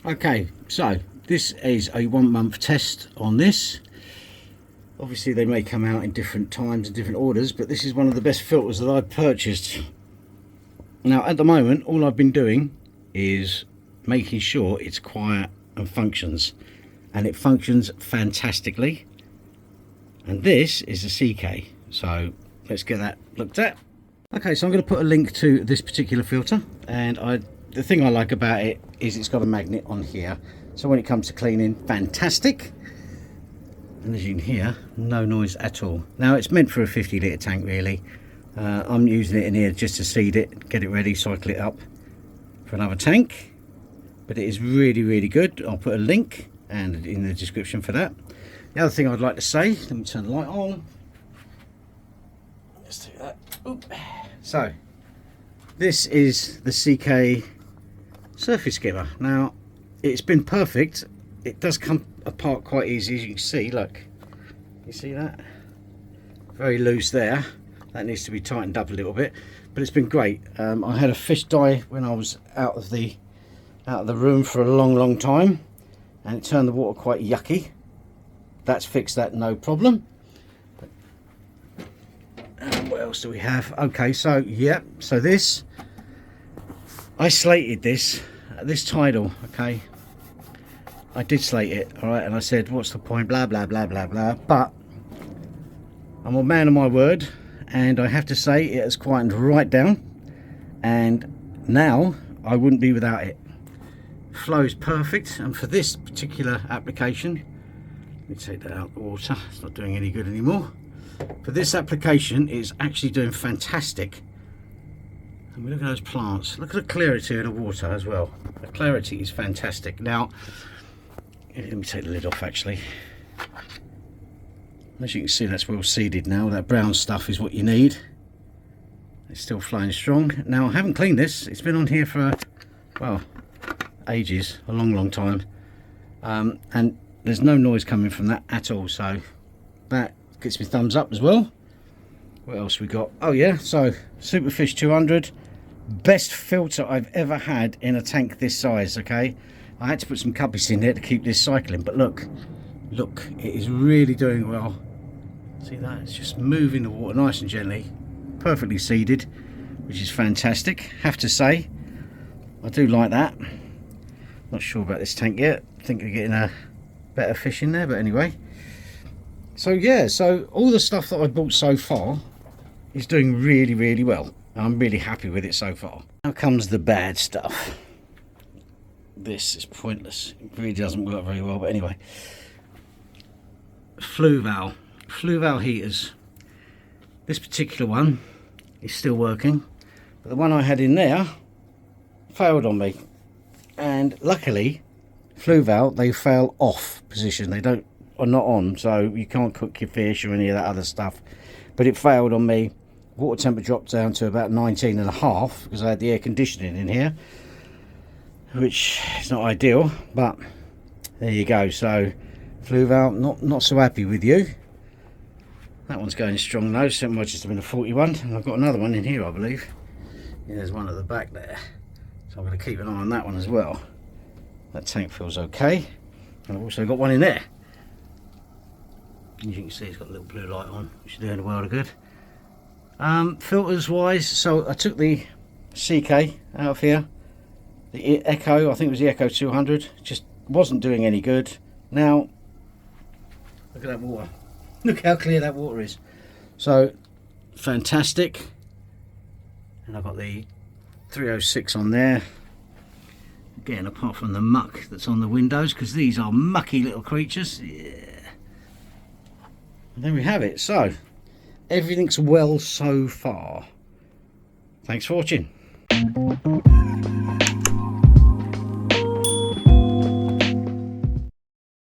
Okay, so this is a 1 month test on this. Obviously they may come out in different times and different orders, but this is one of the best filters that I've purchased. Now at the moment all I've been doing is making sure it's quiet and functions, and it functions fantastically. And this is a CK, so let's get that looked at. Okay, so I'm going to put a link to this particular filter, and the thing I like about it is it's got a magnet on here, so when it comes to cleaning, fantastic. And as you can hear, no noise at all. Now it's meant for a 50 litre tank really. I'm using it in here just to seed it, get it ready, cycle it up for another tank. But it is really good. I'll put a link and in the description for that. The other thing I'd like to say, let me turn the light on. Let's do that. Oop. So this is the CK surface skimmer. Now it's been perfect. It does come apart quite easy, as you can see. Look, you see that? Very loose there. That needs to be tightened up a little bit, but it's been great. I had a fish die when I was out of the room for a long time, and it turned the water quite yucky. That's fixed that, no problem. What else do we have? Okay, so yeah, so this, I slated this tidal. Okay, I did slate it, all right, and I said what's the point, blah blah blah blah blah, but I'm a man of my word, and I have to say it has quietened right down, and now I wouldn't be without it. Flows perfect, and for this particular application, let me take that out of the water, it's not doing any good anymore. For this application, it's actually doing fantastic. And look at those plants, look at the clarity of the water as well. The clarity is fantastic. Now let me take the lid off actually. As you can see, that's well seeded now. That brown stuff is what you need. It's still flowing strong. Now I haven't cleaned this, it's been on here for, well, ages, a long time, and there's no noise coming from that at all, so that gets me thumbs up as well. What else we got? Oh yeah, so Superfish 200, best filter I've ever had in a tank this size. Okay, I had to put some cubbies in there to keep this cycling, but look, it is really doing well. See that? It's just moving the water nice and gently, perfectly seeded, which is fantastic. Have to say, I do like that. Not sure about this tank yet. I think we're getting a better fish in there, but anyway. So yeah, so all the stuff that I bought so far is doing really well. I'm really happy with it so far. Now comes the bad stuff. This is pointless. It really doesn't work very well, but anyway. Fluval heaters. This particular one is still working, but the one I had in there failed on me. And luckily, fluval, they fail off position. They are not on, so you can't cook your fish or any of that other stuff. But it failed on me. Water temperature dropped down to about 19.5 because I had the air conditioning in here, which is not ideal, but there you go. So fluval, not so happy with you. That one's going strong though, so much just been a 41, and I've got another one in here, I believe. Yeah, there's one at the back there, so I'm going to keep an eye on that one as well. That tank feels okay, and I've also got one in there. As you can see, it's got a little blue light on, which is doing a world of good. Filters wise, so I took the CK out of here, the Echo, I think it was the Echo 200, just wasn't doing any good. Now look at that water, look how clear that water is, so fantastic. And I've got the 306 on there, again, apart from the muck that's on the windows, because these are mucky little creatures. Yeah. And there we have it. So everything's well so far. Thanks for watching.